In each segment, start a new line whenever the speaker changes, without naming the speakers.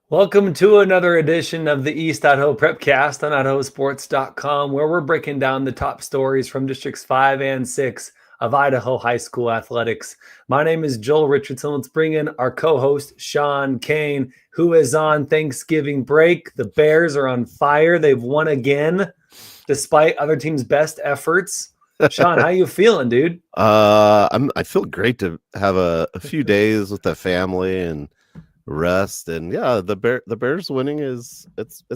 Welcome to another edition of the East Idaho Prepcast on IdahoSports.com, where we're breaking down the top stories from Districts 5 and 6 of Idaho high school athletics. My name is Joel Richardson. Let's bring in our co-host, Sean Kane, who is on Thanksgiving break. The Bears are on fire. They've won again, despite other teams' best efforts. Sean, how you feeling, dude?
I feel great to have a few days with the family and rest, and yeah, the Bears winning it's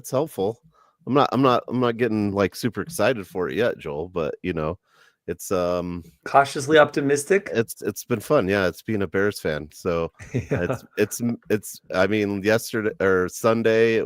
helpful. I'm not getting like super excited for it yet, Joel, but it's
Cautiously optimistic.
it's been fun. Yeah, it's being a Bears fan. So
Yeah.
it's I mean, yesterday or Sunday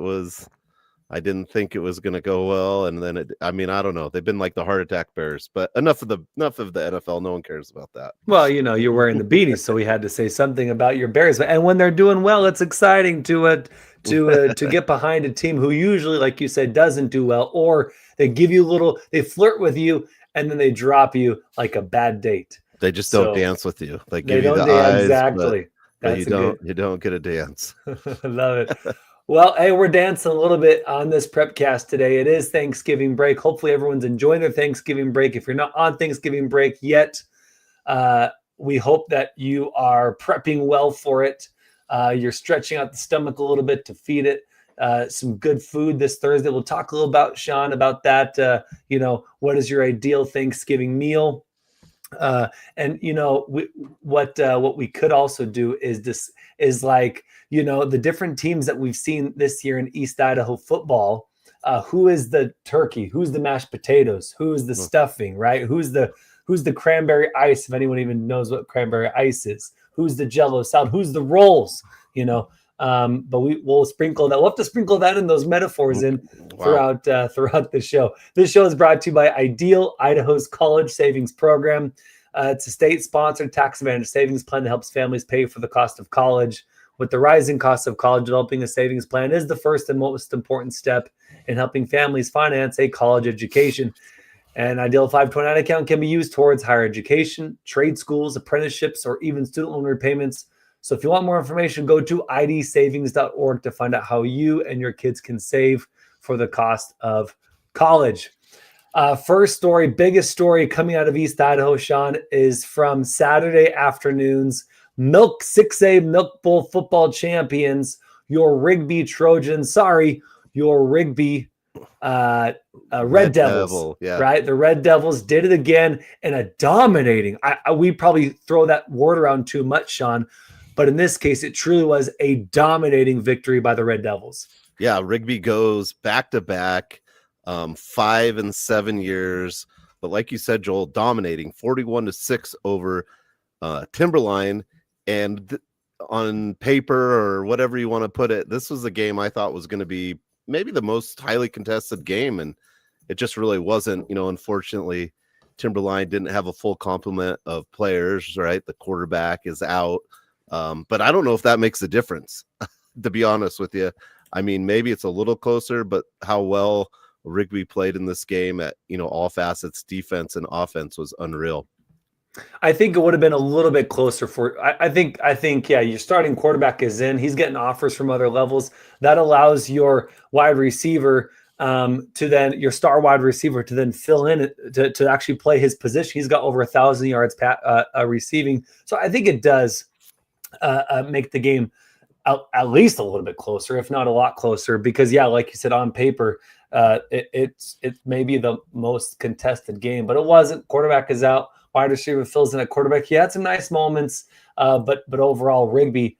I didn't think it was going to go well, and then I don't know. They've been like the heart attack Bears, but enough of the NFL. No one cares about that.
Well, you're wearing the beanie, so we had to say something about your Bears. And when they're doing well, it's exciting to get behind a team who usually, like you said, doesn't do well, or they give you they flirt with you, and then they drop you like a bad date.
They just don't dance with you. They give you
don't
the eyes,
exactly.
but you don't get a dance.
I love it. Well, hey, we're dancing a little bit on this Prepcast today. It is Thanksgiving break. Hopefully everyone's enjoying their Thanksgiving break. If you're not on Thanksgiving break yet, we hope that you are prepping well for it. You're stretching out the stomach a little bit to feed it some good food this Thursday. We'll talk a little about, Sean, about that. What is your ideal Thanksgiving meal? And what we could also do is the different teams that we've seen this year in East Idaho football. Who is the turkey? Who's the mashed potatoes? Who's the stuffing? Right? Who's the cranberry ice? If anyone even knows what cranberry ice is, who's the Jello salad? Who's the rolls? But we'll sprinkle that. We'll have to sprinkle that in those metaphors throughout the show. This show is brought to you by Ideal, Idaho's college savings program. It's a state-sponsored tax advantage savings plan that helps families pay for the cost of college. With the rising cost of college, developing a savings plan is the first and most important step in helping families finance a college education. An Ideal 529 account can be used towards higher education, trade schools, apprenticeships, or even student loan repayments. So if you want more information, go to idsavings.org to find out how you and your kids can save for the cost of college. First story, biggest story coming out of East Idaho, Sean, is from Saturday afternoon's 6A Milk Bowl football champions, your Rigby Trojans. Your Rigby Red Devils.
Yeah.
Right? The Red Devils did it again in a dominating. We probably throw that word around too much, Sean, but in this case, it truly was a dominating victory by the Red Devils.
Yeah, Rigby goes back-to-back, 5 and 7 years. But like you said, Joel, dominating 41-6 over Timberline. And on paper or whatever you want to put it, this was a game I thought was going to be maybe the most highly contested game. And it just really wasn't. Unfortunately, Timberline didn't have a full complement of players, right? The quarterback is out. But I don't know if that makes a difference, to be honest with you. I mean, maybe it's a little closer, but how well Rigby played in this game at, all facets, defense and offense, was unreal.
I think it would have been a little bit closer I think, yeah, your starting quarterback is in. He's getting offers from other levels. That allows your wide receiver your star wide receiver to then fill in to actually play his position. He's got over 1,000 yards receiving. So I think it does make the game at least a little bit closer, if not a lot closer, because yeah, like you said, on paper, it's maybe the most contested game, but it wasn't. Quarterback is out, wide receiver fills in at quarterback. He had some nice moments, but overall, Rigby,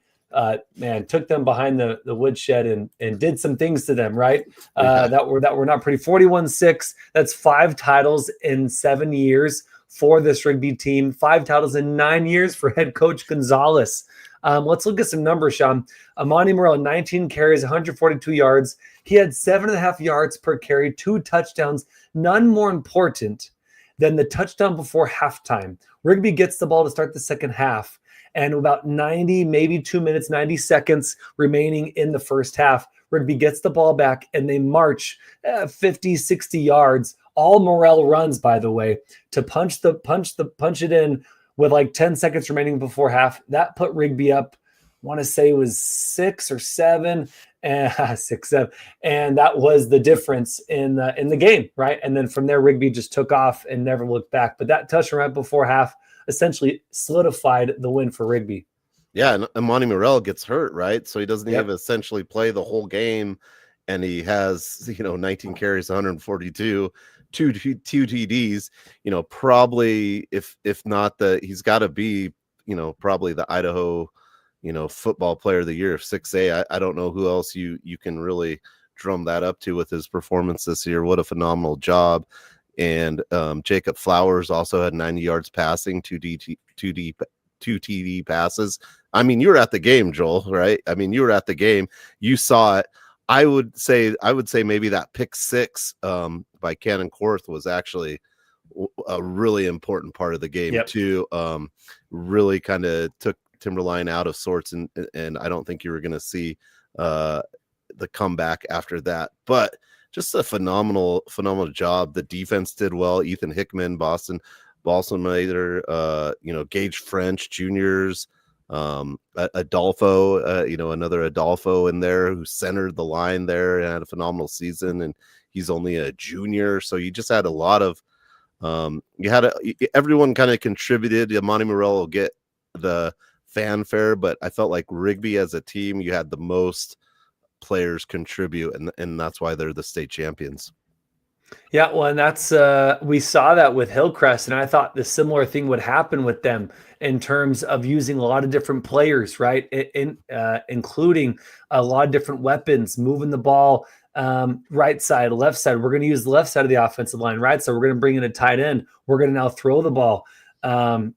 took them behind the woodshed and did some things to them, right? That were not pretty. 41-6. That's 5 titles in 7 years for this Rigby team. 5 titles in 9 years for head coach Gonzalez. Let's look at some numbers, Sean. Amani Morrell, 19 carries, 142 yards. He had 7.5 yards per carry, 2 touchdowns, none more important than the touchdown before halftime. Rigby gets the ball to start the second half, and about 90, maybe 2 minutes, 90 seconds remaining in the first half, Rigby gets the ball back, and they march 50, 60 yards. All Morrell runs, by the way, to punch it in with like 10 seconds remaining before half. That put Rigby up, I want to say it was 6 or 7. and 6-7, and that was the difference in the game, right? And then from there, Rigby just took off and never looked back. But that touchdown right before half essentially solidified the win for Rigby.
Yeah, and Monty Morell gets hurt, right? So he doesn't
Yep.
even essentially play the whole game, and he has 19 carries, 142, two TDs. Probably if not he's got to be probably the Idaho football player of the year of 6A. I don't know who else you can really drum that up to with his performance this year. What a phenomenal job. And Jacob Flowers also had 90 yards passing, two TD passes. I mean, you were at the game, Joel, right? I mean, you were at the game. You saw it. I would say maybe that pick six by Cannon Korth was actually a really important part of the game too. Really kind of took Timberline out of sorts, and I don't think you were going to see the comeback after that. But just a phenomenal job. The defense did well. Ethan Hickman, Boston Mater, Gage French juniors, Adolfo, another Adolfo in there who centered the line there and had a phenomenal season, and he's only a junior. So you just had a lot of everyone kind of contributed. Monty Morell will get the fanfare, but I felt like Rigby as a team, you had the most players contribute, and that's why they're the state champions.
Yeah, well, and that's we saw that with Hillcrest, and I thought the similar thing would happen with them in terms of using a lot of different players, right? Including a lot of different weapons, moving the ball right side, left side. We're going to use the left side of the offensive line, right? So we're going to bring in a tight end. We're going to now throw the ball. And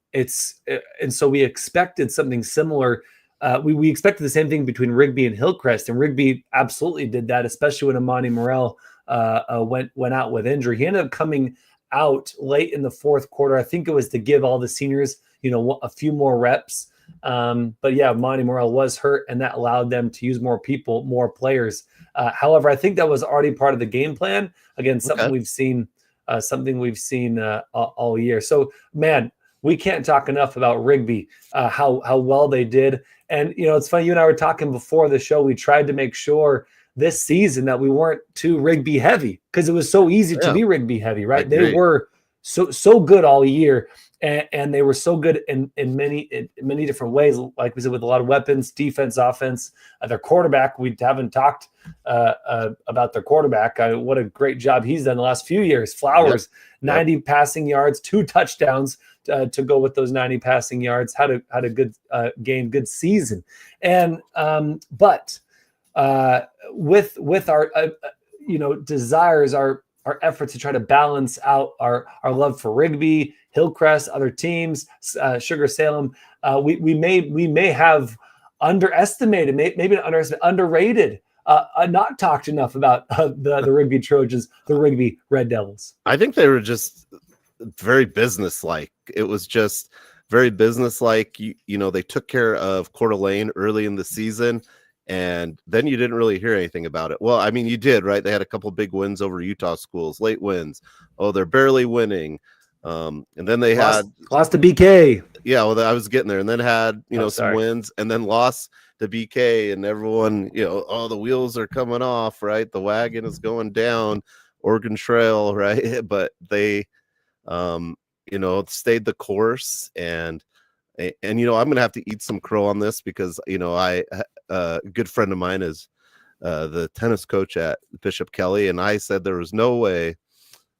so we expected something similar. We expected the same thing between Rigby and Hillcrest, and Rigby absolutely did that, especially when Amani Morell went out with injury. He ended up coming out late in the fourth quarter. I think it was to give all the seniors, a few more reps. But yeah, Monty Morell was hurt, and that allowed them to use more players. However, I think that was already part of the game plan. Again, something we've seen all year. So, man, we can't talk enough about Rigby, how well they did. And it's funny. You and I were talking before the show. We tried to make sure this season that we weren't too Rigby heavy, because it was so easy to be Rigby heavy, right? They were so good all year, and they were so good in many different ways. Like we said, with a lot of weapons, defense, offense. Their quarterback, we haven't talked about their quarterback. What a great job he's done the last few years. Flowers, 90 passing yards, 2 touchdowns to go with those 90 passing yards. Had a good game, good season, and but. With our desires, our efforts to try to balance out our love for Rigby, Hillcrest, other teams, Sugar Salem, we may have underestimated, maybe not underestimated, underrated, not talked enough about the Rigby Trojans, the Rigby Red Devils.
I think they were just very businesslike. It was just very businesslike. They took care of Coeur d'Alene early in the season, and then you didn't really hear anything about it. Well, I mean, you did, right? They had a couple big wins over Utah schools, late wins. Oh, they're barely winning. And then they
lost to BK.
Yeah, well, I was getting there, and then had some wins, and then lost to BK, and everyone, the wheels are coming off, right? The wagon is going down, Oregon Trail, right? But they, stayed the course, and I'm gonna have to eat some crow on this, because a good friend of mine is the tennis coach at Bishop Kelly, and I said there was no way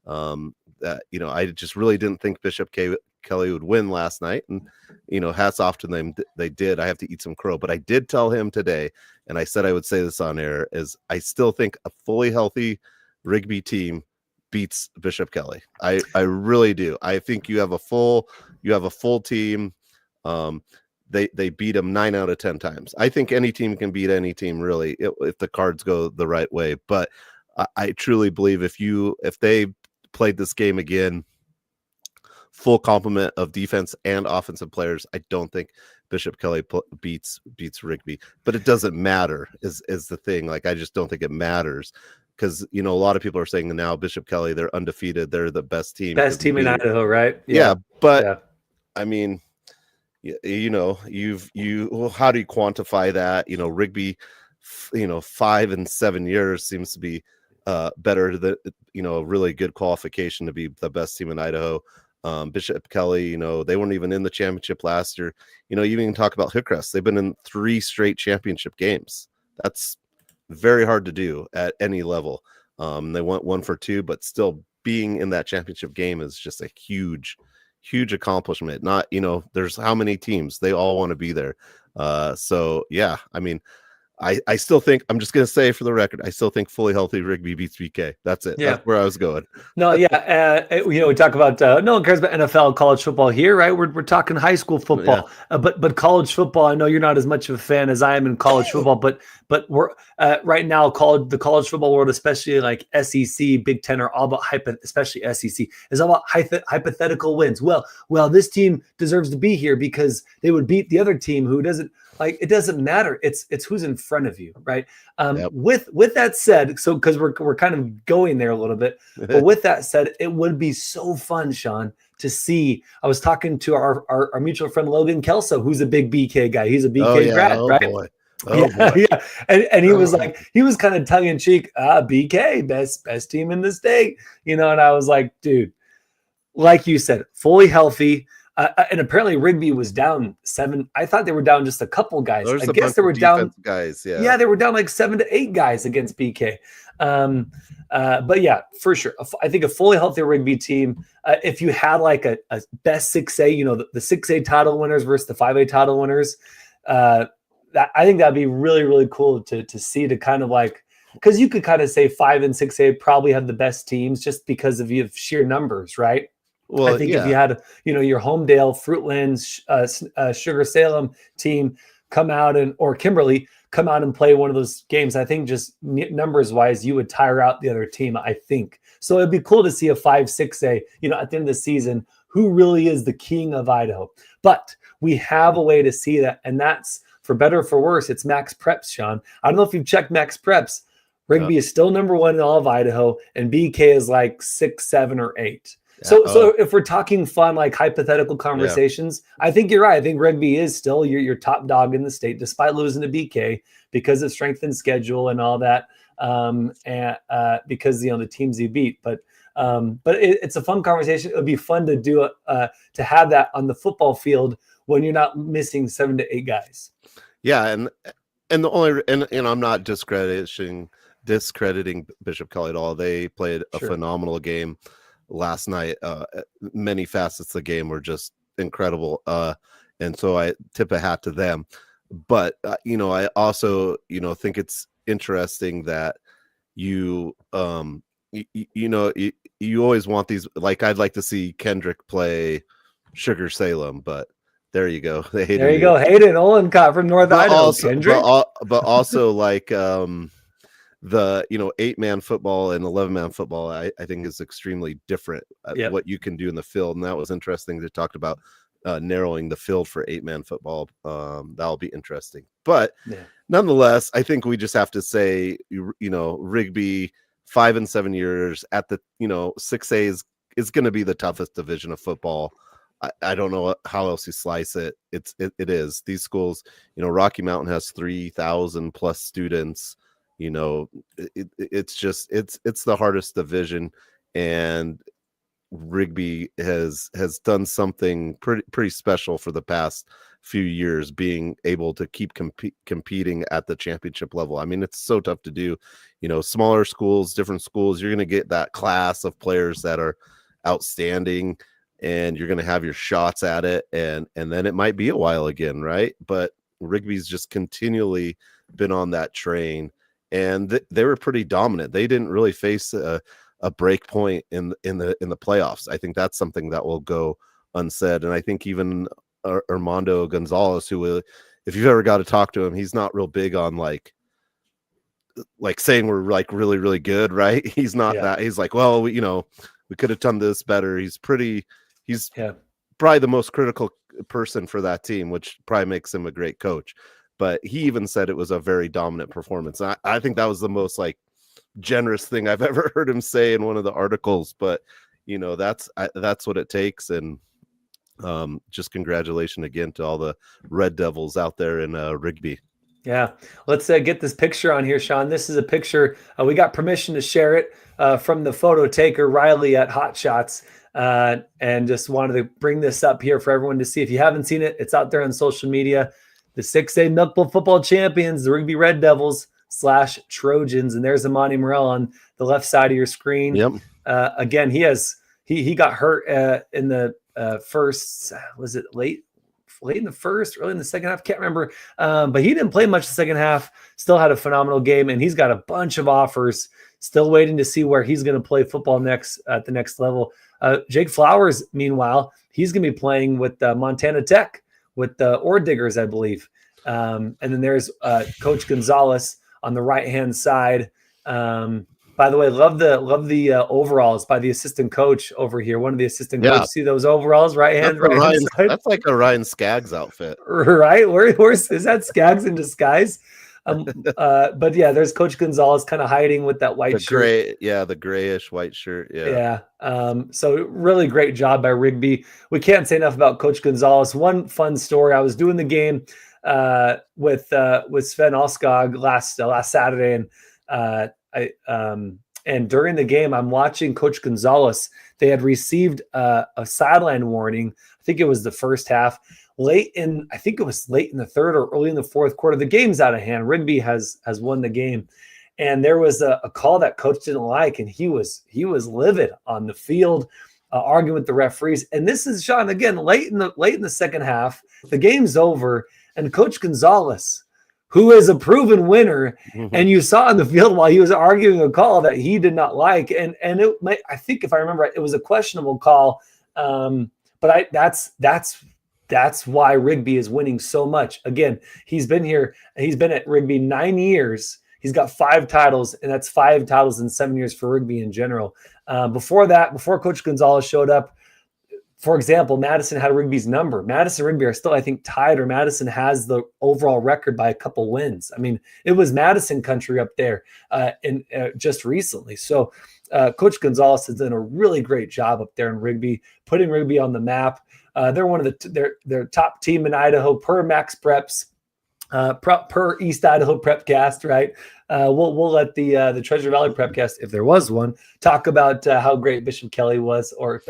that I just really didn't think Bishop Kelly would win last night, and hats off to them, they did. I have to eat some crow, but I did tell him today, and I said I would say this on air, is I still think a fully healthy Rigby team beats Bishop Kelly. I really do. I think you have a full team. They beat them 9 out of 10 times. I think any team can beat any team, really, if the cards go the right way. But I truly believe if they played this game again, full complement of defense and offensive players, I don't think Bishop Kelly beats Rigby. But it doesn't matter is the thing. Like, I just don't think it matters, because a lot of people are saying now Bishop Kelly, they're undefeated, they're the best team
in Idaho, right?
Yeah, but I mean, how do you quantify that? Rigby 5 and 7 years seems to be better than, a really good qualification to be the best team in Idaho. Bishop Kelly, they weren't even in the championship last year. You even talk about Hillcrest. They've been in 3 straight championship games. That's very hard to do at any level. They went 1 for 2, but still being in that championship game is just a huge accomplishment. Not, there's how many teams, they all want to be there. So yeah, I mean, I still think, I'm just going to say for the record, I still think fully healthy Rigby beats BK. That's it. Yeah. That's where I was going.
No, yeah. We talk about, no one cares about NFL, college football here, right? We're talking high school football, yeah. But college football, I know you're not as much of a fan as I am in college football, but we're right now, the college football world, especially like SEC, Big Ten, are all about especially SEC, is all about hypothetical wins. Well, this team deserves to be here because they would beat the other team who doesn't. Like, it doesn't matter. It's who's in front of you, right? Yep. With that said, so because we're kind of going there a little bit, but with that said, it would be so fun, Sean, to see. I was talking to our mutual friend Logan Kelso, who's a big BK guy. He's a BK grad, right?
Boy. Boy.
Yeah. And he was like, he was kind of tongue in cheek, BK, best team in the state, and I was like, dude, like you said, fully healthy. And apparently Rigby was down 7. I thought they were down just a couple guys. I guess they were down
guys. Yeah.
Yeah, they were down like 7 to 8 guys against BK. But yeah, for sure. I think a fully healthy Rigby team, if you had like a best 6A, the 6A title winners versus the 5A title winners, I think that'd be really, really cool to see, to kind of like, because you could kind of say 5 and 6A probably have the best teams just because of sheer numbers, right? Well, I think if you had, your Homedale, Fruitlands, Sugar Salem team come out or Kimberly come out and play one of those games, I think just numbers wise, you would tire out the other team, I think. So it'd be cool to see a 5-6A, at the end of the season, who really is the king of Idaho. But we have a way to see that. And that's, for better or for worse, it's Max Preps, Sean. I don't know if you've checked Max Preps. Rigby is still number 1 in all of Idaho, and BK is like 6, 7, or 8. So if we're talking fun, like hypothetical conversations, I think you're right. I think Rigby is still your top dog in the state, despite losing to BK because of strength and schedule and all that, and because the teams you beat. But it's a fun conversation. It would be fun to do to have that on the football field when you're not missing 7 to 8 guys.
Yeah, and the only I'm not discrediting Bishop Kelly at all. They played a phenomenal game last night. Many facets of the game were just incredible, and so I tip a hat to them. But I also think it's interesting that you always want these, like, I'd like to see Kendrick play Sugar Salem, but there you go. Hayden
Olencott from North Idaho. Kendrick.
But also like the 8-man football and 11-man football, I think is extremely different what you can do in the field, and that was interesting. They talked about narrowing the field for 8-man football. That'll be interesting, but nonetheless, I think we just have to say, Rigby 5 and 7 years at the 6A is going to be the toughest division of football. I don't know how else you slice it. It is. These schools, Rocky Mountain has 3,000 plus students. It's the hardest division, and Rigby has done something pretty special for the past few years, being able to keep competing at the championship level. I mean, it's so tough to do. Smaller schools, different schools, you're going to get that class of players that are outstanding, and you're going to have your shots at it, and then it might be a while again, right? But Rigby's just continually been on that train, and they were pretty dominant. They didn't really face a break point in the playoffs. I think that's something that will go unsaid. And I think even Armando Gonzalez, who, if you've ever got to talk to him, he's not real big on like saying we're like really, really good, right? He's not that. He's like, well, we could have done this better. He's probably the most critical person for that team, which probably makes him a great coach. But he even said it was a very dominant performance. I think that was the most generous thing I've ever heard him say in one of the articles. But that's what it takes. And just congratulations again to all the Red Devils out there in Rigby.
Yeah, let's get this picture on here, Sean. This is a picture. We got permission to share it from the photo taker, Riley at Hot Shots, and just wanted to bring this up here for everyone to see. If you haven't seen it, it's out there on social media. The 6A Milkbowl football champions, the Rigby Red Devils / Trojans, and there's Amani Morel on the left side of your screen.
Yep.
Again, he got hurt in the first. Was it late in the first, early in the second half? Can't remember. But he didn't play much the second half. Still had a phenomenal game, and he's got a bunch of offers. Still waiting to see where he's going to play football next at the next level. Jake Flowers, meanwhile, he's going to be playing with Montana Tech with the Ore Diggers, I believe. And then there's Coach Gonzalez on the right-hand side. By the way, love the overalls by the assistant coach over here. One of the assistant coaches. See those overalls, right hand side?
That's like a Ryan Skaggs outfit,
right? Where's is that Skaggs in disguise? But yeah, there's Coach Gonzalez kind of hiding with that white shirt.
The grayish white shirt.
Yeah. So really great job by Rigby. We can't say enough about Coach Gonzalez. One fun story: I was doing the game with Sven Alskog last Saturday, and and during the game, I'm watching Coach Gonzalez. They had received a sideline warning. I think it was the first half. Late in the third or early in the fourth quarter. The game's out of hand. Rigby has won the game, and there was a call that coach didn't like, and he was livid on the field, arguing with the referees. And this is, Sean, again late in the second half. The game's over, and Coach Gonzalez, who is a proven winner, and you saw on the field while he was arguing a call that he did not like, and I think if I remember right, it was a questionable call. But that's why Rigby is winning so much. Again, he's been at Rigby 9 years. He's got 5 titles, and that's 5 titles in 7 years for Rigby in general. Before Coach Gonzalez showed up, for example, Madison had Rigby's number. Madison and Rigby are still, I think, tied, or Madison has the overall record by a couple wins. I mean, it was Madison country up there just recently. So Coach Gonzalez has done a really great job up there in Rigby, putting Rigby on the map. They're one of their top team in Idaho per Max Preps, per East Idaho Prepcast, right? We'll let the Treasure Valley Prepcast, if there was one, talk about how great Bishop Kelly was, or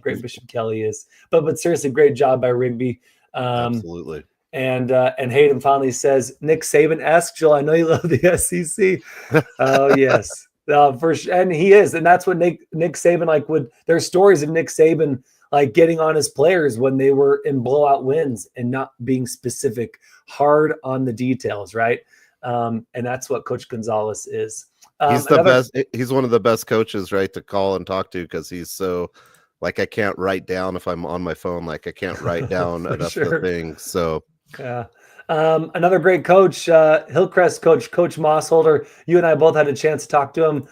great Bishop Kelly is. But seriously, great job by Rigby.
Absolutely.
And Hayden finally says, Nick Saban-esque. Joel, I know you love the SEC. Oh yes, for sure. And he is, and that's what Nick Saban there's stories of Nick Saban getting on his players when they were in blowout wins and not being specific, hard on the details, right? And that's what Coach Gonzalez is.
He's the best. He's one of the best coaches, right, to call and talk to, because he's so I can't write down if I'm on my phone. I can't write down enough of things. So
yeah. Another great coach, Hillcrest coach Mossholder. You and I both had a chance to talk to him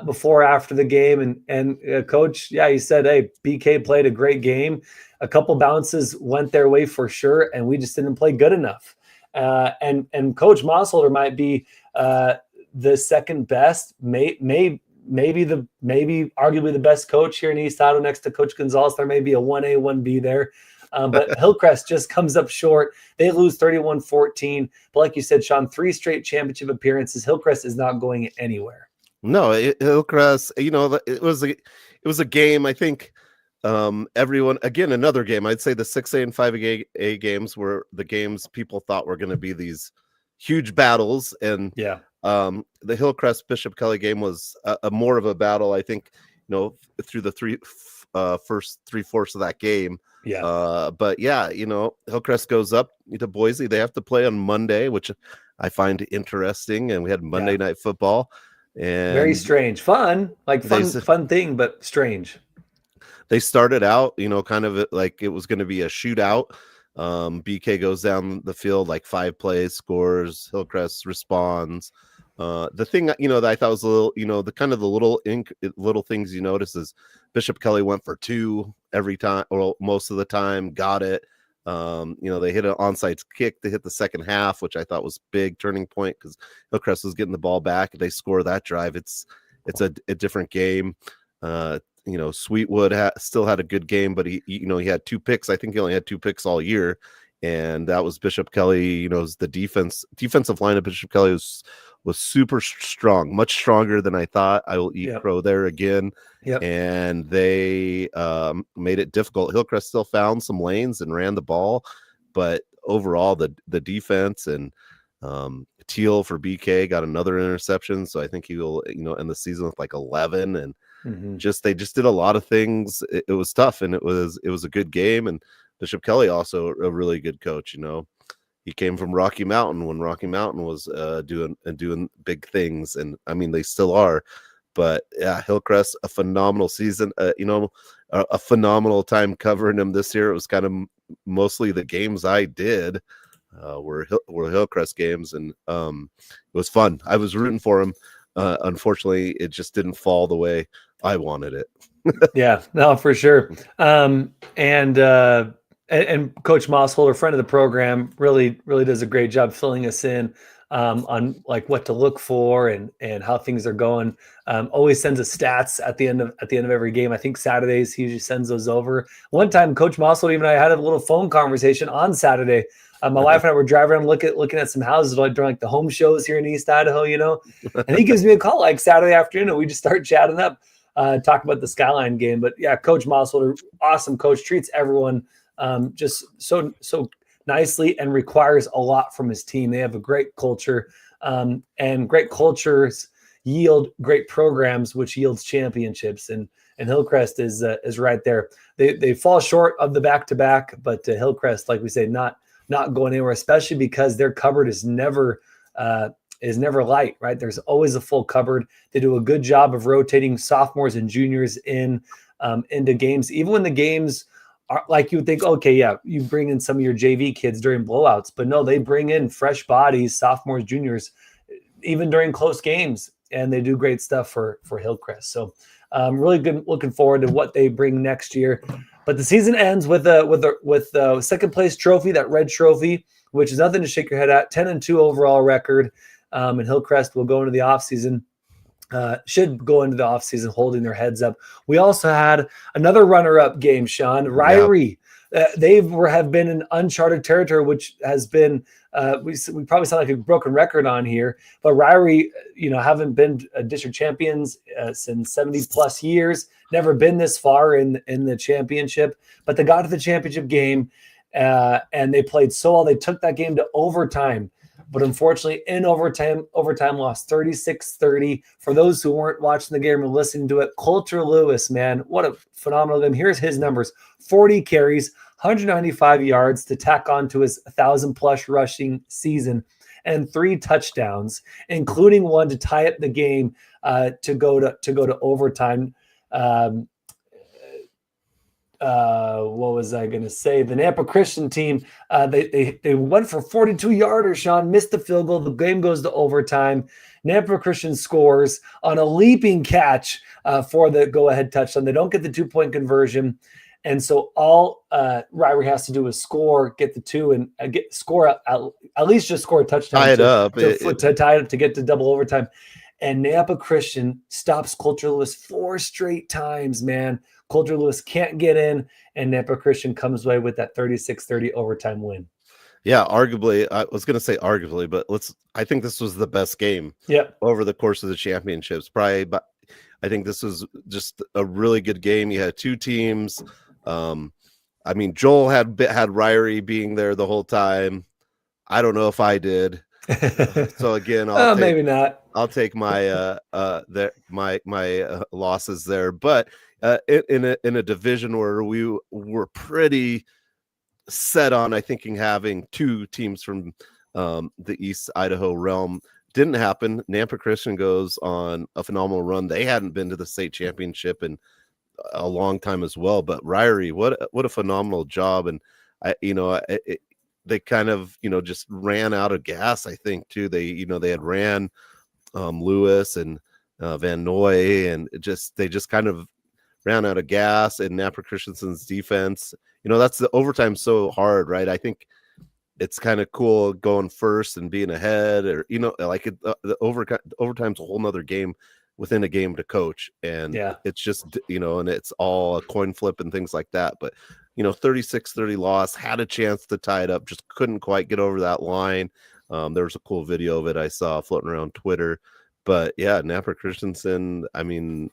before, after the game, and coach, he said, hey, BK played a great game. A couple bounces went their way for sure, and we just didn't play good enough. And Coach Mossholder might be the second best, maybe arguably the best coach here in East Idaho, next to Coach Gonzalez. There may be a 1A, 1B there. But Hillcrest just comes up short. They lose 31-14. But like you said, Sean, 3 straight championship appearances. Hillcrest is not going anywhere.
No, Hillcrest, it was a game. I think everyone, again, another game. I'd say the 6A and 5A games were the games people thought were going to be these huge battles. And the Hillcrest Bishop Kelly game was a more of a battle, I think, through the first 3/4 of that game. But Hillcrest goes up to Boise. They have to play on Monday, which I find interesting. And we had Monday night football, and
very strange, fun thing, but strange.
They started out, kind of like it was going to be a shootout. BK goes down the field 5 plays, scores. Hillcrest responds. The thing that I thought was a little, the kind of the little things you notice is Bishop Kelly went for 2 every time, or most of the time, got it. They hit an onside kick to hit the second half, which I thought was big turning point, because Hillcrest was getting the ball back. They score that drive. It's a different game. Sweetwood still had a good game, but he had 2 picks. I think he only had 2 picks all year. and that was Bishop Kelly. You know, the defensive line of Bishop Kelly was super strong, much stronger than I thought. I will eat crow there again. And they made it difficult. Hillcrest still found some lanes and ran the ball, but overall the defense and Teal for BK got another interception, so I think he will, you know, end the season with like 11. And they just did a lot of things. It was tough, and it was a good game. And Bishop Kelly also a really good coach. You know, he came from Rocky Mountain when Rocky Mountain was doing big things, and I mean they still are. But yeah, Hillcrest, a phenomenal season. You know, a phenomenal time covering him this year. It was kind of mostly the games I did were Hillcrest games, and it was fun. I was rooting for him. Unfortunately, it just didn't fall the way I wanted it.
Yeah, no, for sure. And Coach Mossholder, friend of the program, really does a great job filling us in on like what to look for and how things are going. Always sends us stats at the end of every game. I think Saturdays he usually sends those over. One time, Coach Mossholder and I had a little phone conversation on Saturday. My wife and I were driving around looking at some houses like during like the home shows here in East Idaho, you know, and he gives me a call like Saturday afternoon, and we just start chatting up. Talk about the Skyline game. But yeah, Coach Mossholder, awesome coach, treats everyone just so nicely and requires a lot from his team. They have a great culture, and great cultures yield great programs, which yields championships. And Hillcrest is right there. They fall short of the back-to-back, but Hillcrest, like we say, not going anywhere, especially because their cupboard is never light, right? There's always a full cupboard. They do a good job of rotating sophomores and juniors into games, even when the games are like you would think, okay, yeah, you bring in some of your JV kids during blowouts, but no, they bring in fresh bodies, sophomores, juniors, even during close games, and they do great stuff for Hillcrest. So really good, looking forward to what they bring next year. But the season ends with the second place trophy, that red trophy, which is nothing to shake your head at. 10-2 overall record. And Hillcrest will go into the offseason, should go into the offseason holding their heads up. We also had another runner-up game, Sean. Ririe. They have been in uncharted territory, which has been we probably sound like a broken record on here, but Ririe, you know, haven't been district champions since 70+ years. Never been this far in the championship, but they got to the championship game and they played so well. They took that game to overtime. But unfortunately, in overtime lost 36-30. For those who weren't watching the game or listening to it, Coulter Lewis, man, what a phenomenal game. Here's his numbers: 40 carries, 195 yards to tack on to his 1,000+ rushing season, and 3 touchdowns, including one to tie up the game to go to overtime. What was I going to say? The Nampa Christian team, they went for 42-yarder, Sean, missed the field goal. The game goes to overtime. Nampa Christian scores on a leaping catch for the go-ahead touchdown. They don't get the 2-point conversion. And so all Ririe has to do is score, get the 2, and at least just score a touchdown.
Tie it up.
To tie it up to get to double overtime. And Nampa Christian stops Coulter Lewis 4 straight times, man. Coulter Lewis can't get in, and Nampa Christian comes away with that 36-30 overtime win.
Yeah, arguably, I was going to say arguably, but I think this was the best game over the course of the championships. Probably, but I think this was just a really good game. You had 2 teams. I mean, Joel had Ririe being there the whole time. I don't know if I did. So again,
maybe not.
I'll take my my losses there, but in a division where we were pretty set on, I think, having 2 teams from the East Idaho realm, didn't happen. Nampa Christian goes on a phenomenal run. They hadn't been to the state championship in a long time as well. But Ririe, what a phenomenal job, and they kind of just ran out of gas. I think too. They had ran Lewis and Van Noy, and they just kind of ran out of gas. And Nampa Christensen's defense, that's the overtime so hard, right? I think it's kind of cool going first and being ahead, or the overtime's a whole nother game within a game to coach, and it's just and it's all a coin flip and things like that. But 36-30 loss, had a chance to tie it up, just couldn't quite get over that line. There was a cool video of it I saw floating around Twitter. But yeah, Napa Christensen, I mean,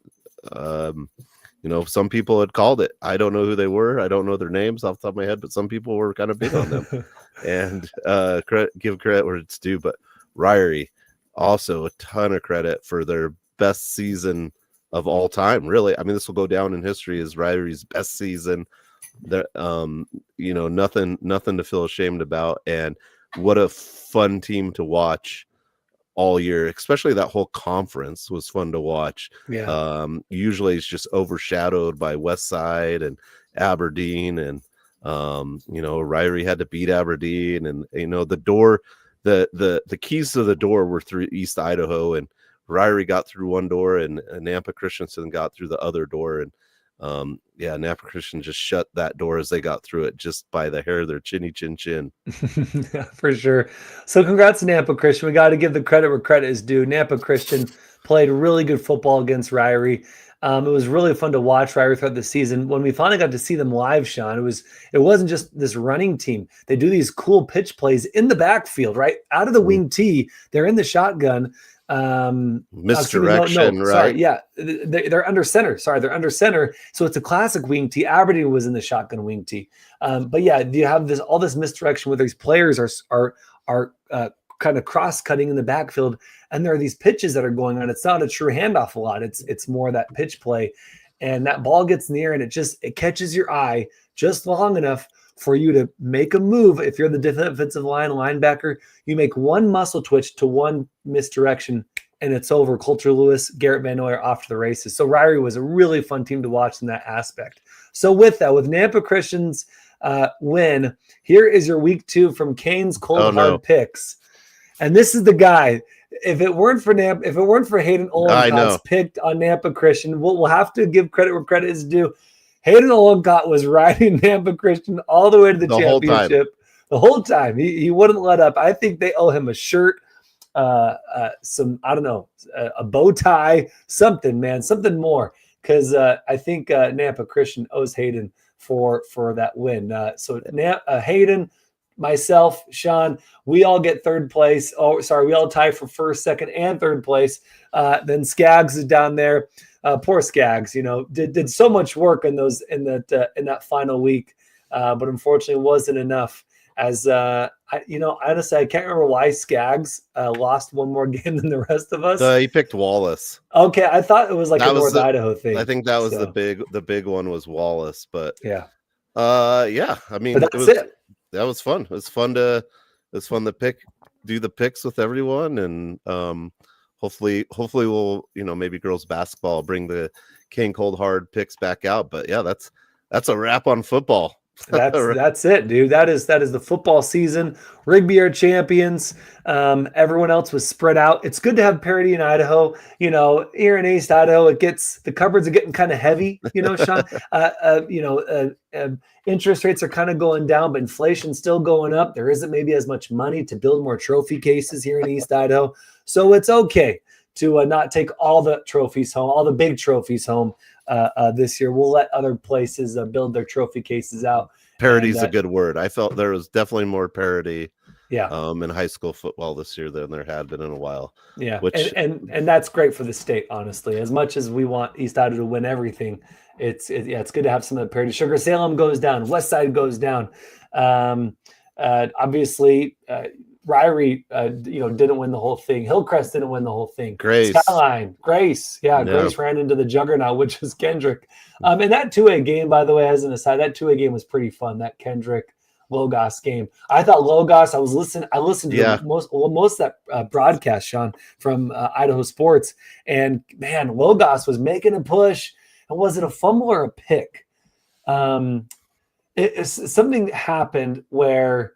some people had called it. I don't know who they were. I don't know their names off the top of my head, but some people were kind of big on them. And give credit where it's due. But Ririe, also a ton of credit for their best season of all time. Really, I mean, this will go down in history as Ririe's best season. Nothing to feel ashamed about. And what a fun team to watch all year, especially that whole conference was fun to watch.
Yeah.
Usually it's just overshadowed by West Side and Aberdeen, and Ririe had to beat Aberdeen, and the door, the keys to the door were through East Idaho, and Ririe got through one door, and Nampa Christensen got through the other door, and Napa Christian just shut that door as they got through it just by the hair of their chinny chin chin.
Yeah, for sure. So congrats to Nampa Christian. We got to give the credit where credit is due. Nampa Christian played really good football against Ririe. It was really fun to watch Ririe throughout the season. When we finally got to see them live, Sean, it wasn't just this running team. They do these cool pitch plays in the backfield, right? Out of the wing tee, they're in the shotgun.
Misdirection, right?
Sorry, yeah, they're under center. They're under center. So it's a classic wing tee. Aberdeen was in the shotgun wing tee. But yeah, you have all this misdirection where these players are kind of cross cutting in the backfield, and there are these pitches that are going on. It's not a true handoff a lot. It's more that pitch play, and that ball gets in the air and it catches your eye just long enough for you to make a move. If you're the defensive line linebacker, you make one muscle twitch to one misdirection, and it's over. Coulter Lewis, Garrett Van Noy are off to the races. So Ririe was a really fun team to watch in that aspect. So with Nampa Christian's win, here is your week 2 from Kane's Hard Picks. And this is the guy. If it weren't for Hayden Ollencott's picked on Nampa Christian, we'll have to give credit where credit is due. Hayden Ollencott was riding Nampa Christian all the way to the championship the whole time. He wouldn't let up. I think they owe him a shirt, some, I don't know, a bow tie, something more. Because I think Nampa Christian owes Hayden for that win. Hayden, myself, Sean, we all get third place. We all tie for first, second, and third place. Then Skaggs is down there. Poor Skaggs, did so much work in that final week, but unfortunately wasn't enough. As honestly, I can't remember why Skaggs lost one more game than the rest of us.
He picked Wallace.
Okay, I thought it was like a North Idaho thing.
I think that was the big one was Wallace, but
yeah.
I mean,
but that's it.
That was fun. It was fun to do the picks with everyone, and hopefully we'll maybe girls basketball bring the King Cold Hard picks back out. But yeah, that's a wrap on football.
That's it, dude. That is the football season. Rigby are champions. Everyone else was spread out. It's good to have parity in Idaho. Here in East Idaho, the cupboards are getting kind of heavy. Sean. Interest rates are kind of going down, but inflation's still going up. There isn't maybe as much money to build more trophy cases here in East Idaho, so it's okay to not take all the trophies home, all the big trophies home. This year, we'll let other places build their trophy cases out.
Parity is a good word. I felt there was definitely more parity,
in
high school football this year than there had been in a while.
Yeah, and that's great for the state. Honestly, as much as we want East Idaho to win everything, it's good to have some of the parity. Sugar Salem goes down, West Side goes down. Obviously. Ririe, didn't win the whole thing. Hillcrest didn't win the whole thing.
Grace
ran into the juggernaut, which was Kendrick. And that 2A game, by the way, as an aside, that 2A game was pretty fun. That Kendrick Logos game. I thought Logos. I listened to most of that broadcast, Sean, from Idaho Sports, and man, Logos was making a push. And was it a fumble or a pick? Something happened where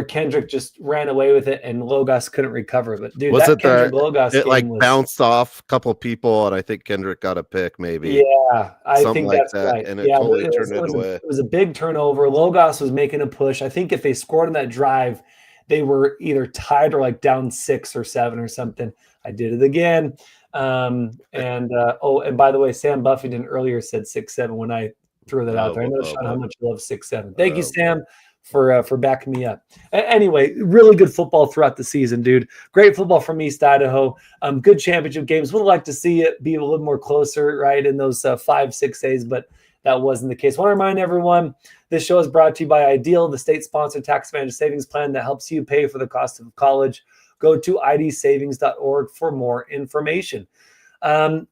Kendrick just ran away with it and Logos couldn't recover. But dude, Logos game
bounced off a couple people, and I think Kendrick got a pick, maybe.
Yeah, I think that's right.
And it totally turned it away.
It was a big turnover. Logos was making a push. I think if they scored on that drive, they were either tied or like down 6 or 7 or something. I did it again. And by the way, Sam Buffington earlier said 6-7 when I throw that out there. I know,
Oh
Sean, how
boy.
much you love 6-7. Thank you,
Oh boy.
Sam, for backing me up. Anyway, really good football throughout the season, dude. Great football from East Idaho. Good championship games. Would like to see it be a little more closer, right, in those 5-6 days, but that wasn't the case. Want to remind everyone, this show is brought to you by Ideal, the state-sponsored tax advantage savings plan that helps you pay for the cost of college. Go to idsavings.org for more information.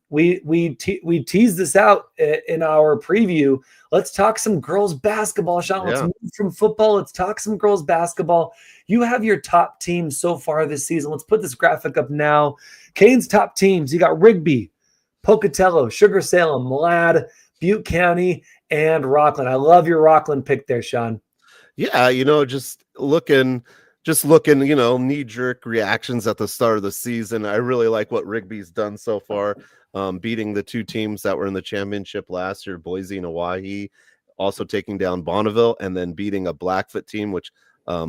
We teased this out in our preview. Let's talk some girls basketball, Sean. Let's
Yeah.
move from football. Let's talk some girls basketball. You have your top teams so far this season. Let's put this graphic up now. Kane's top teams. You got Rigby, Pocatello, Sugar Salem, Malad, Butte County, and Rockland. I love your Rockland pick there, Sean.
Yeah, just looking, knee-jerk reactions at the start of the season. I really like what Rigby's done so far, beating the two teams that were in the championship last year, Boise and Hawaii, also taking down Bonneville, and then beating a Blackfoot team, which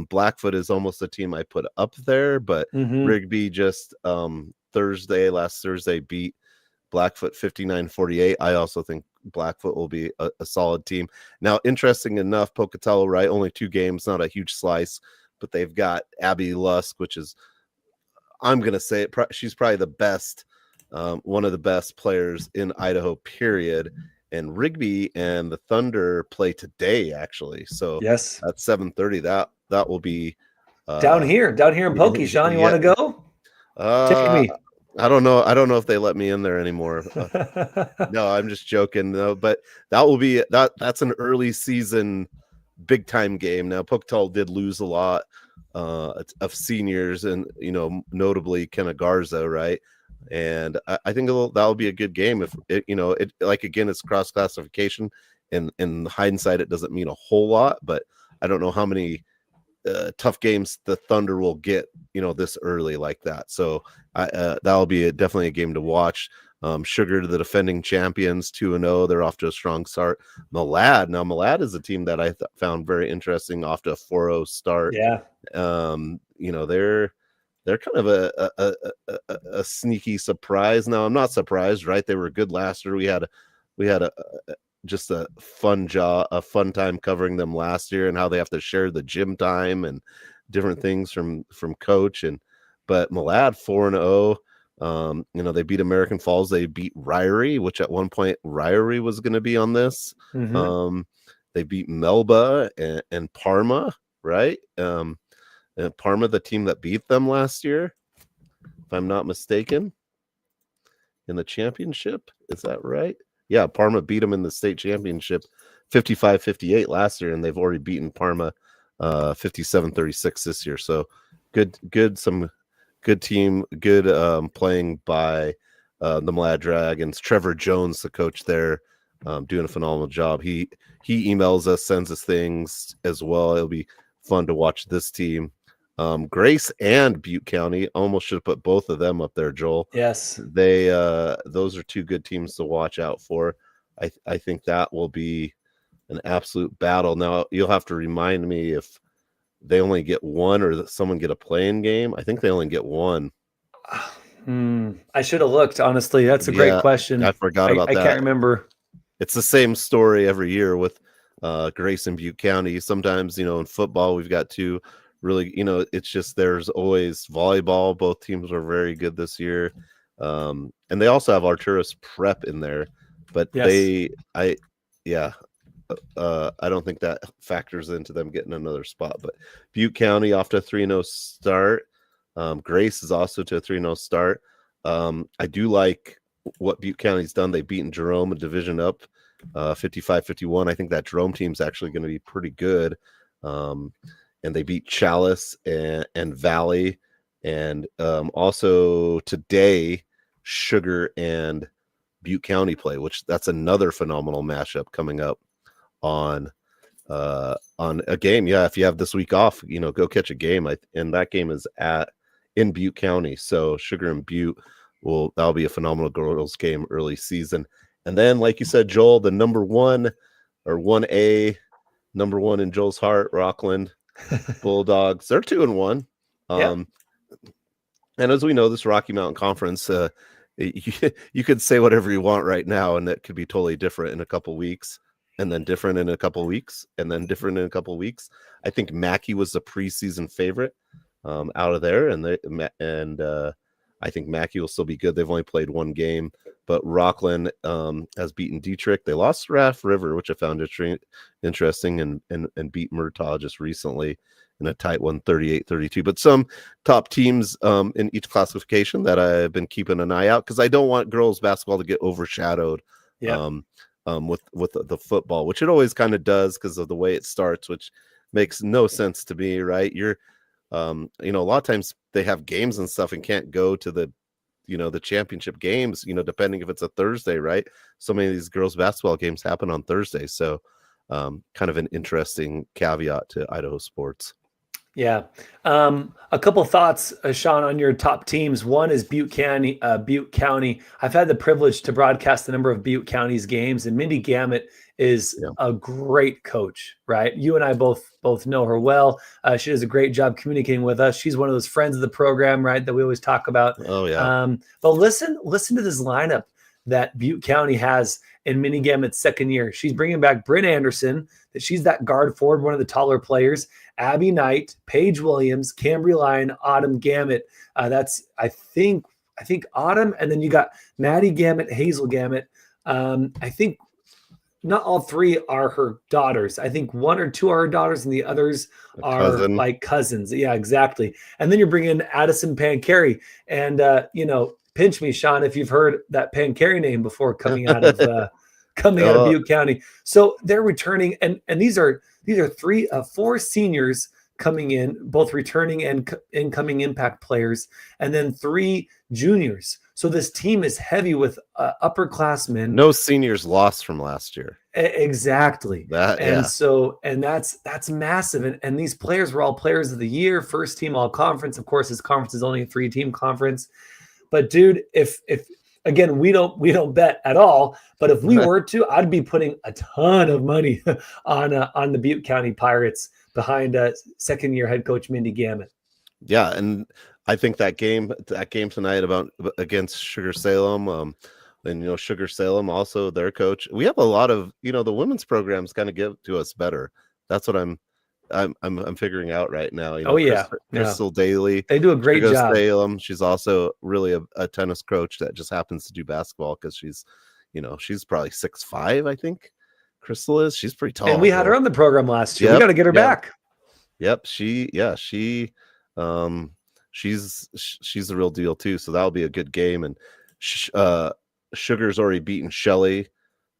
Blackfoot is almost a team I put up there, but Rigby just last Thursday beat Blackfoot 59-48. I also think Blackfoot will be a solid team. Now, interesting enough, Pocatello, right? Only 2 games, not a huge slice, but they've got Abby Lusk, which is, I'm going to say it, she's probably the best, one of the best players in Idaho, period. And Rigby and the Thunder play today, actually. So
yes,
at 7:30, that will be
down here in Pokey. Sean, you want to go? Take me.
I don't know if they let me in there anymore. No, I'm just joking. No, but that will be that's an early season big time game. Now, Pocatello did lose a lot of seniors, and notably Kenna Garza, right? And I think that'll be a good game. If it like, again, it's cross classification, and in hindsight, it doesn't mean a whole lot, but I don't know how many tough games the Thunder will get, this early like that. So that'll be definitely a game to watch. Sugar, the defending champions, 2-0. They're off to a strong start. Malad is a team that I found very interesting, off to a 4-0 start.
Yeah.
They're kind of a sneaky surprise. Now, I'm not surprised, right? They were good last year. We had just a fun time covering them last year, and how they have to share the gym time and different things from coach. But Malad 4-0. They beat American Falls. They beat Ririe, which at one point Ririe was going to be on this. They beat Melba and Parma, right? And Parma, the team that beat them last year, if I'm not mistaken, in the championship. Is that right? Yeah, Parma beat them in the state championship 55-58 last year, and they've already beaten Parma 57-36 this year. So some good team, good playing by the Malad Dragons. Trevor Jones, the coach there, doing a phenomenal job. He emails us, sends us things as well. It'll be fun to watch this team. Grace and Butte County, almost should have put both of them up there, Joel.
Yes.
They those are 2 good teams to watch out for. I think that will be an absolute battle. Now, you'll have to remind me if they only get one or someone get a playing game. I think they only get one.
I should have looked, honestly. That's a great question.
I forgot about that.
I can't remember.
It's the same story every year with Grace and Butte County. Sometimes, in football, we've got 2 really, it's just, there's always volleyball. Both teams are very good this year. And they also have Arturas Prep in there, but
yes.
I don't think that factors into them getting another spot. But Butte County off to a 3-0 start. Grace is also to a 3-0 start. I do like what Butte County's done. They've beaten Jerome, a division up, 55-51. I think that Jerome team's actually going to be pretty good. And they beat Chalice and Valley. And also today, Sugar and Butte County play, which that's another phenomenal matchup coming up on a game. Yeah, if you have this week off, go catch a game. And that game is in Butte County. So Sugar and Butte that'll be a phenomenal girls game early season. And then, like you said, Joel, the number 1 or 1A, number 1 in Joel's heart, Rockland Bulldogs. They're 2-1. And as we know, this Rocky Mountain Conference, you could say whatever you want right now, and that could be totally different in a couple weeks. and then different in a couple of weeks, and then different in a couple of weeks. I think Mackey was the preseason favorite out of there, and I think Mackey will still be good. They've only played one game, but Rockland has beaten Dietrich. They lost Raft River, which I found interesting, and beat Murtaugh just recently in a tight one, 38-32. But some top teams in each classification that I've been keeping an eye out, because I don't want girls basketball to get overshadowed with the football, which it always kind of does because of the way it starts, which makes no sense to me, right? You're a lot of times they have games and stuff and can't go to the championship games, depending if it's a Thursday, right? So many of these girls basketball games happen on Thursday. So kind of an interesting caveat to Idaho sports.
Yeah. A couple thoughts, Sean, on your top teams. One is Butte County. I've had the privilege to broadcast a number of Butte County's games, and Mindy Gamet is a great coach, right? You and I both know her well. She does a great job communicating with us. She's one of those friends of the program, right, that we always talk about.
Oh, yeah.
But listen to this lineup that Butte County has in Mindy Gamet's second year. She's bringing back Bryn Anderson, that she's that guard forward, one of the taller players. Abby Knight, Paige Williams, Cambry Lyon, Autumn Gamet. That's I think Autumn, and then you got Maddie Gamet, Hazel Gamet. I think not all three are her daughters. I think one or two are her daughters, and the others are like cousins. Yeah, exactly. And then you're bringing Addison Pancari, and pinch me, Sean, if you've heard that Pancari name before coming out of Butte County. So they're returning, and these are 4 seniors coming in, both returning and incoming impact players, and then 3 juniors. So this team is heavy with upperclassmen.
No seniors lost from last year.
Exactly. That's massive. And these players were all players of the year, first team all conference. Of course, this conference is only a 3-team conference. But dude, if again, we don't bet at all, but if we were to, I'd be putting a ton of money on the Butte County Pirates behind second-year head coach Mindy Gamet.
Yeah, and I think that game tonight against Sugar Salem, and Sugar Salem also their coach. We have a lot of the women's programs kind of give to us better. That's what I'm figuring out right now. Crystal Daly.
They do a great job.
Salem. She's also really a tennis coach that just happens to do basketball because she's probably 6'5", I think. Crystal is. She's pretty tall.
And we had her on the program last year. We got to get her back.
Yep. She's the real deal too. So that'll be a good game. And Sugar's already beaten Shelley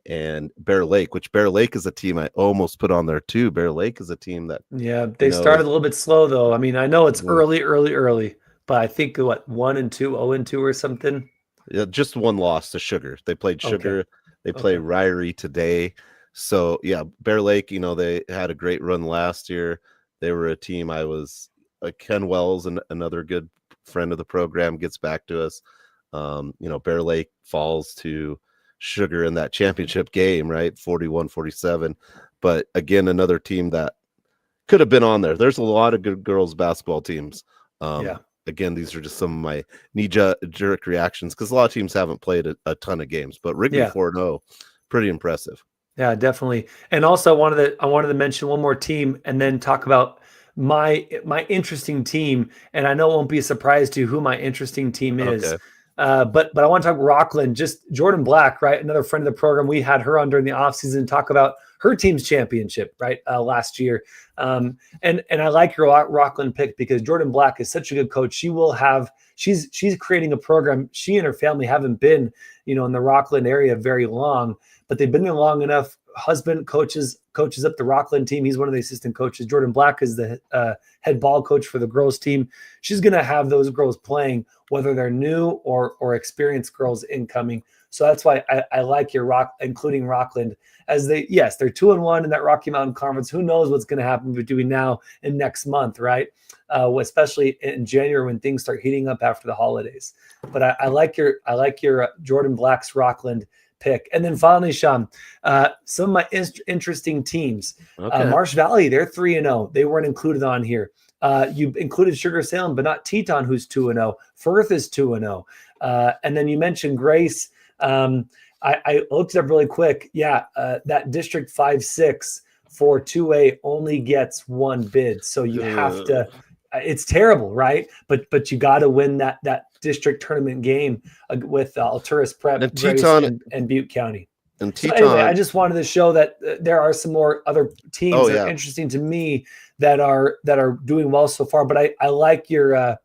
and Bear Lake, which Bear Lake is a team I almost put on there too. Bear Lake is a team that
they started a little bit slow though. I mean, I know it's early, but I think 1-2, 0-2 or something.
Yeah, just one loss to Sugar. They played Sugar. Okay. They play Ririe today. So yeah, Bear Lake, they had a great run last year. They were a team Ken Wells, and another good friend of the program, gets back to us. Bear Lake falls to Sugar in that championship game, right? 41-47. But again, another team that could have been on there. There's a lot of good girls basketball teams. Again, these are just some of my knee-jerk reactions because a lot of teams haven't played a ton of games. But Rigby 4-0, pretty impressive.
Yeah, definitely. And also, I wanted to mention one more team and then talk about my interesting team. And I know it won't be a surprise to you who my interesting team is. Okay. But I want to talk Rockland, just Jordan Black, right? Another friend of the program. We had her on during the offseason, talk about her team's championship, right? Last year. And I like your Rockland pick because Jordan Black is such a good coach. She's creating a program. She and her family haven't been, in the Rockland area very long, but they've been there long enough. Husband coaches up the Rockland team. He's one of the assistant coaches. Jordan Black is the head ball coach for the girls team. She's going to have those girls playing, whether they're new or experienced girls incoming. So that's why I like your including Rockland as they're 2-1 in that Rocky Mountain Conference. Who knows what's going to happen between now and next month, right? Especially in January when things start heating up after the holidays. But I like your Jordan Black's Rockland pick. And then finally, Sean, some of my interesting teams. Okay. Marsh Valley, they're 3-0. They weren't included on here. You included Sugar Salem, but not Teton, who's 2-0. Firth is 2-0. And then you mentioned Grace. I looked it up really quick. Yeah, that District 5-6 for 2A only gets one bid, so you have to. It's terrible, right? But you got to win that district tournament game with Alturas Prep,
And
Grace,
Teton
and Butte County.
and
So anyway, I
Teton.
just wanted to show that there are some more other teams
Oh
that are
yeah.
interesting to me that are doing well so far. But I like your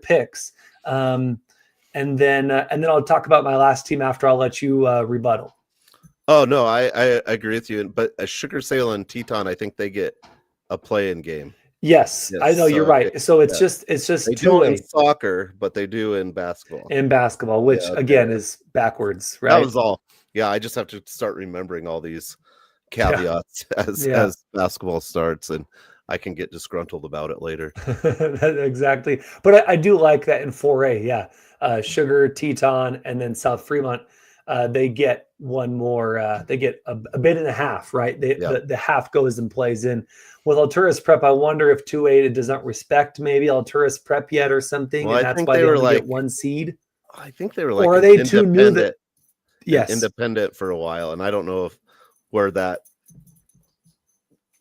picks. And then I'll talk about my last team after. I'll let you rebuttal.
Oh no, I agree with you. But Sugar Sail and Teton, I think they get a play-in game.
Yes, I know you're right. So it's just
they
2A
do in soccer, but they do in basketball.
Which again is backwards, right?
That was all. Yeah, I just have to start remembering all these caveats as basketball starts, and I can get disgruntled about it later.
Exactly. But I do like that in 4A. Yeah. Sugar, Teton, and then South Fremont, they get one more. They get a bid and a half, right? The half goes and plays in. With Alturas Prep, I wonder if 2A does not respect maybe Alturas Prep yet or something,
Well,
and that's why they only get one seed.
I think they were like,
or are they too new that? Yes,
independent for a while, and I don't know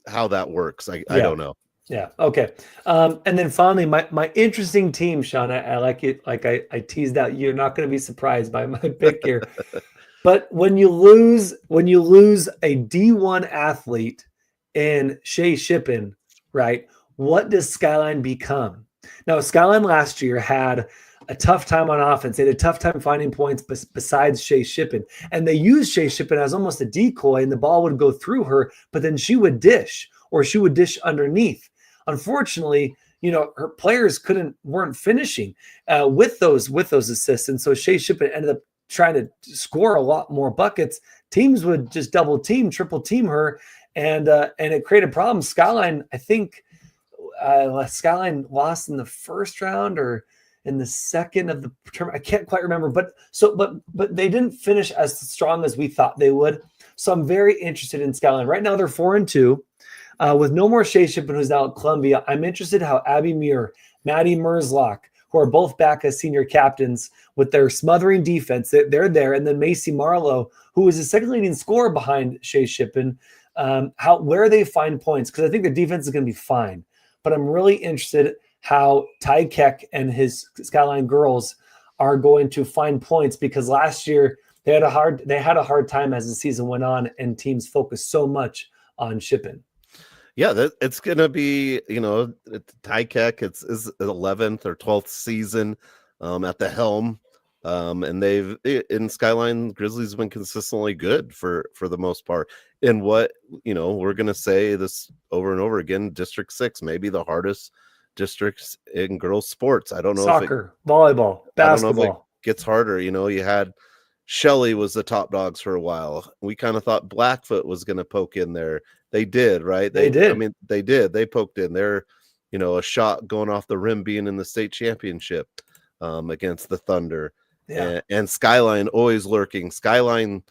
how that works. I don't know.
Yeah. Okay. And then finally, my interesting team, Sean. I like it. Like I teased out, you're not going to be surprised by my pick here. But when you lose a D1 athlete in Shea Shippen, right? What does Skyline become? Now, Skyline last year had a tough time on offense. They had a tough time finding points besides Shea Shippen. And they used Shea Shippen as almost a decoy, and the ball would go through her, but then she would dish, or she would dish underneath. Unfortunately, her players weren't finishing with those assists. And so Shea Shippen ended up trying to score a lot more buckets. Teams would just double team, triple team her, and it created problems. Skyline, I think, Skyline lost in the first round or in the second of the term. I can't quite remember, but they didn't finish as strong as we thought they would. So I'm very interested in Skyline. Right now they're 4-2. With no more Shea Shippen, who's now at Columbia. I'm interested how Abby Muir, Maddie Merzlock, who are both back as senior captains with their smothering defense, they're there. And then Macy Marlowe, who is the second leading scorer behind Shea Shippen, where they find points, because I think the defense is going to be fine. But I'm really interested how Ty Keck and his Skyline girls are going to find points, because last year they had a hard time as the season went on, and teams focused so much on Shippen.
Yeah, it's gonna be, Ty Keck. It's his 11th or 12th season at the helm, and they've in Skyline Grizzlies have been consistently good for the most part. And what we're gonna say this over and over again: District 6, maybe the hardest districts in girls sports. I don't know
soccer, volleyball, basketball. I don't know if it
gets harder. You had Shelley was the top dogs for a while. We kind of thought Blackfoot was going to poke in there. They did, right?
They did.
I mean, they did. They poked in. They're, a shot going off the rim being in the state championship against the Thunder.
Yeah.
And Skyline always lurking. Skyline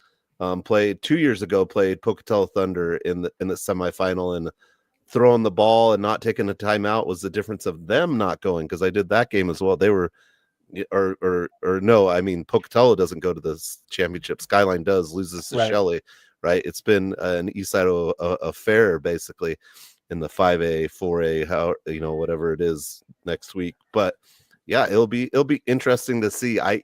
played 2 years ago, played Pocatello Thunder in the semifinal, and throwing the ball and not taking a timeout was the difference of them not going, because I did that game as well. They were or no, I mean, Pocatello doesn't go to the championship. Skyline does, loses to Shelley, right? It's been an East Side affair basically in the 5A, 4A, how whatever it is next week. But yeah, it'll be interesting to see. I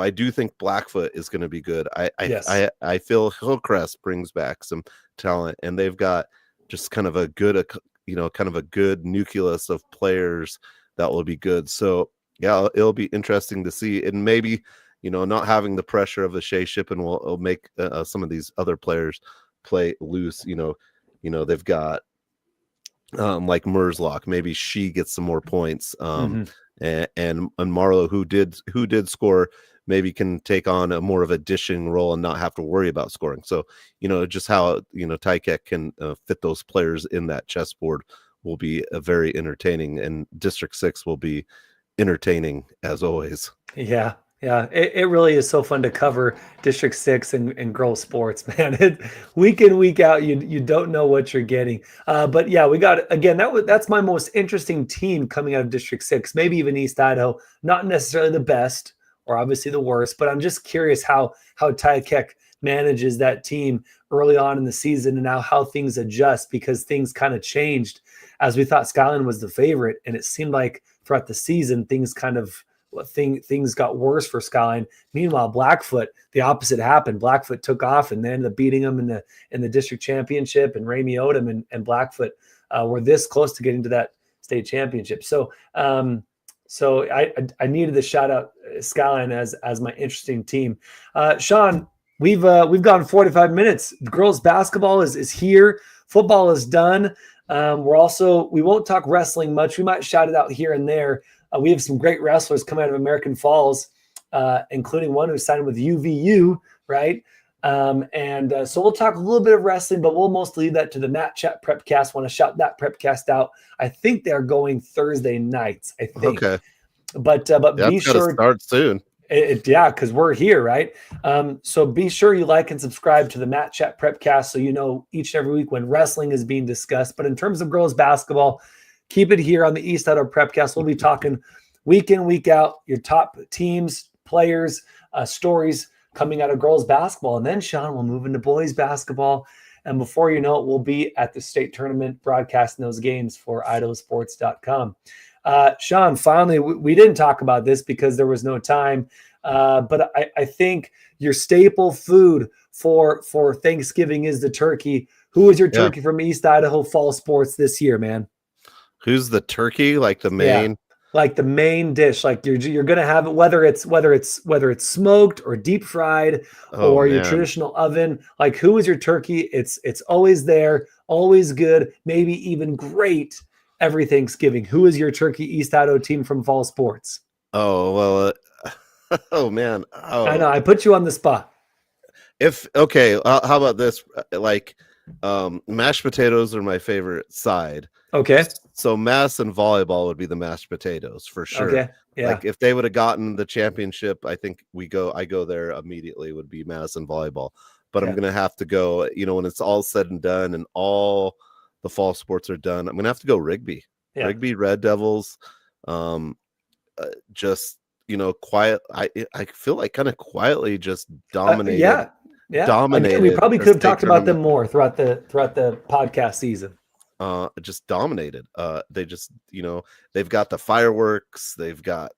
do think Blackfoot is going to be good. I feel Hillcrest brings back some talent, and they've got just kind of a good nucleus of players that will be good. So yeah, it'll be interesting to see, and maybe not having the pressure of a Shea Shippen will make some of these other players play loose. They've got like Merzlock, maybe she gets some more points, and Marlowe, who did score, maybe can take on a more of a dishing role and not have to worry about scoring. So just how Ty Keck can fit those players in that chessboard will be very entertaining, and District 6 will be entertaining as always.
Yeah. It really is so fun to cover District 6 and girls sports, man. Week in, week out, you don't know what you're getting. But yeah, we got, again, that's my most interesting team coming out of District 6, maybe even East Idaho. Not necessarily the best, or obviously the worst. But I'm just curious how Ty Keck manages that team early on in the season and now how things adjust, because things kind of changed as we thought Skyline was the favorite, and it seemed like throughout the season things kind of things got worse for Skyline. Meanwhile, Blackfoot, the opposite happened. Blackfoot took off and they ended up beating them in the district championship, and Ramey Odom and Blackfoot were this close to getting to that state championship. So I needed to shout out Skyline as my interesting team. Sean, we've gone 45 minutes. Girls basketball is here. Football is done. We won't talk wrestling much. We might shout it out here and there. We have some great wrestlers coming out of American Falls, including one who signed with UVU, right? So we'll talk a little bit of wrestling, but we'll mostly leave that to the Matt Chat Prepcast. Want to shout that Prepcast out. I think they're going Thursday nights, I think.
Okay.
But be sure
to start soon.
Because we're here, right? So be sure you like and subscribe to the Matt Chat Prepcast so you know each and every week when wrestling is being discussed. But in terms of girls basketball, keep it here on the East Idaho Prepcast. We'll be talking week in, week out, your top teams, players, stories coming out of girls basketball. And then, Sean, we'll move into boys basketball. And before you know it, we'll be at the state tournament broadcasting those games for IdahoSports.com. Sean, finally, we didn't talk about this because there was no time, but I think your staple food for Thanksgiving is the turkey. Who is your turkey from East Idaho Fall Sports this year, man?
Who's the turkey? Like the main?
Yeah, like the main dish. Like you're gonna have it, whether it's smoked or deep fried your traditional oven. Like, who is your turkey? It's always there, always good, maybe even great every Thanksgiving. Who is your turkey East Idaho team from Fall Sports?
Oh, well, oh man. Oh,
I know I put you on the spot.
How about this? Like, mashed potatoes are my favorite side.
Okay.
So mass and volleyball would be the mashed potatoes for sure.
Okay. Yeah.
Like, if they would have gotten the championship, I think I go there immediately, would be mass and volleyball. But I'm gonna have to go, when it's all said and done and all the fall sports are done, I'm gonna have to go Rigby. Yeah. Rigby Red Devils. Just quiet. I feel like kind of quietly just dominated.
Yeah.
Dominated.
Again, we probably could have talked about them more throughout the podcast season.
Just dominated. They just, they've got the fireworks, they've got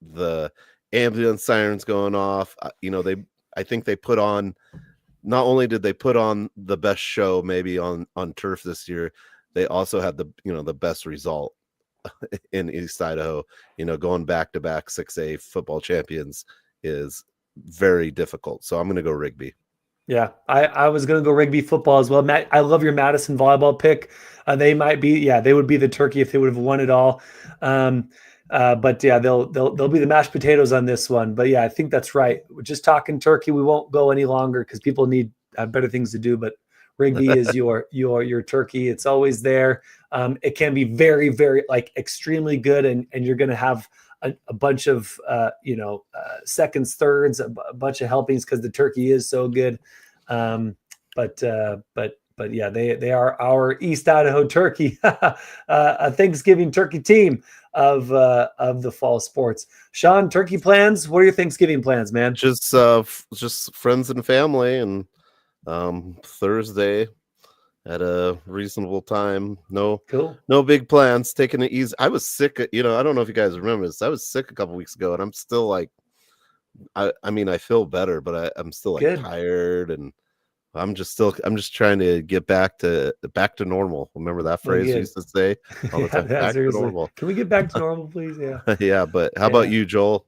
the ambulance sirens going off. I think they put on. Not only did they put on the best show maybe on turf this year, they also had the best result in East Idaho. Going back to back 6A football champions is very difficult. So I'm going to go Rigby.
Yeah, I was going to go Rigby football as well. Matt, I love your Madison volleyball pick. They would be the turkey if they would have won it all. But yeah, they'll be the mashed potatoes on this one. But yeah, I think that's right. We're just talking turkey. We won't go any longer because people have better things to do. But Rigby is your turkey. It's always there. It can be very, very extremely good, and you're going to have a bunch of seconds, thirds, a bunch of helpings because the turkey is so good. But yeah, they are our East Idaho turkey, a Thanksgiving turkey team of the fall sports. Sean, turkey plans? What are your Thanksgiving plans, man?
Just friends and family, and Thursday at a reasonable time. No big plans. Taking it easy. I was sick. I don't know if you guys remember this. I was sick a couple weeks ago, and I'm still like, I feel better, but I'm still tired, and I'm just trying to get back to normal. Remember that phrase you used to say all the time? Back to normal.
Can we get back to normal, please? Yeah.
Yeah, but how about you, Joel?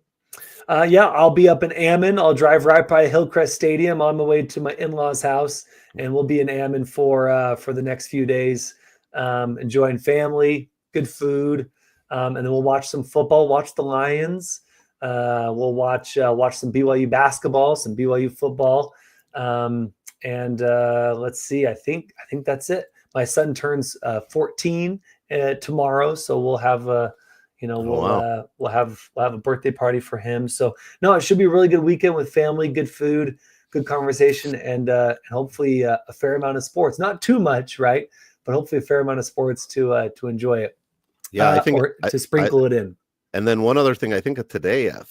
I'll be up in Ammon. I'll drive right by Hillcrest Stadium on my way to my in-laws' house, and we'll be in Ammon for the next few days, enjoying family, good food, and then we'll watch some football, watch the Lions. We'll watch some BYU basketball, some BYU football, and let's see. I think that's it. My son turns 14 tomorrow, so we'll have we'll have a birthday party for him. So no, it should be a really good weekend with family, good food, good conversation, and hopefully a fair amount of sports. Not too much, right? But hopefully a fair amount of sports to enjoy it.
Yeah, I think
to sprinkle it in.
And then one other thing, I think today at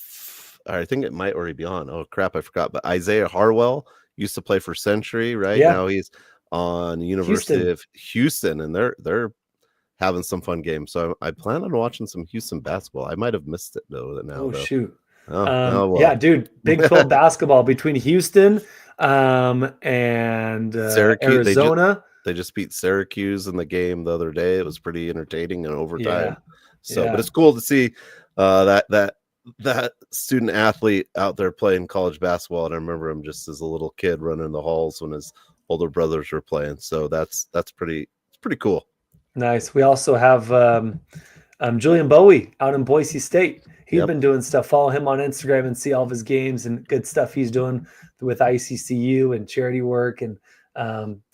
or I think it might already be on. Oh crap, I forgot. But Isaiah Harwell used to play for Century, right?
Yeah.
Now he's on University of Houston, and they're having some fun games. So I plan on watching some Houston basketball. I might have missed it though. Though.
Shoot.
Well.
Yeah, dude, Big 12 basketball between Houston and
Syracuse,
Arizona.
They just beat Syracuse in the game the other day. It was pretty entertaining in overtime. But it's cool to see that student athlete out there playing college basketball. And I remember him just as a little kid running the halls when his older brothers were playing. So that's pretty cool.
Nice. We also have Julian Bowie out in Boise State. He's been doing stuff. Follow him on Instagram and see all of his games and good stuff he's doing with ICCU and charity work, and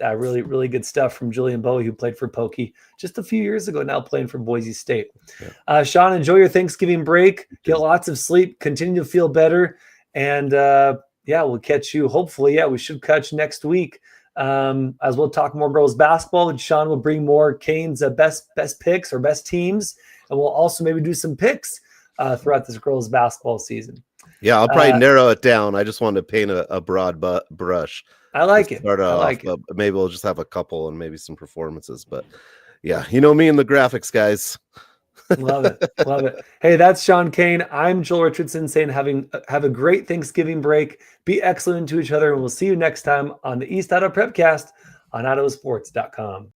really, really good stuff from Julian Bowie, who played for Pokey just a few years ago, now playing for Boise State. Sean, enjoy your Thanksgiving break. Get lots of sleep. Continue to feel better. And we'll catch you. Hopefully, we should catch you next week. As we'll talk more girls basketball, and Sean will bring more Kane's best picks or best teams, and we'll also maybe do some picks throughout this girls basketball season.
Yeah, I'll probably narrow it down. I just wanted to paint a broad brush.
I like it.
Maybe we'll just have a couple and maybe some performances. But yeah, you know me and the graphics, guys.
Love it. Hey, that's Sean Kane. I'm Joel Richardson saying have a great Thanksgiving break. Be excellent to each other, and we'll see you next time on the East Idaho Prepcast on IdahoSports.com.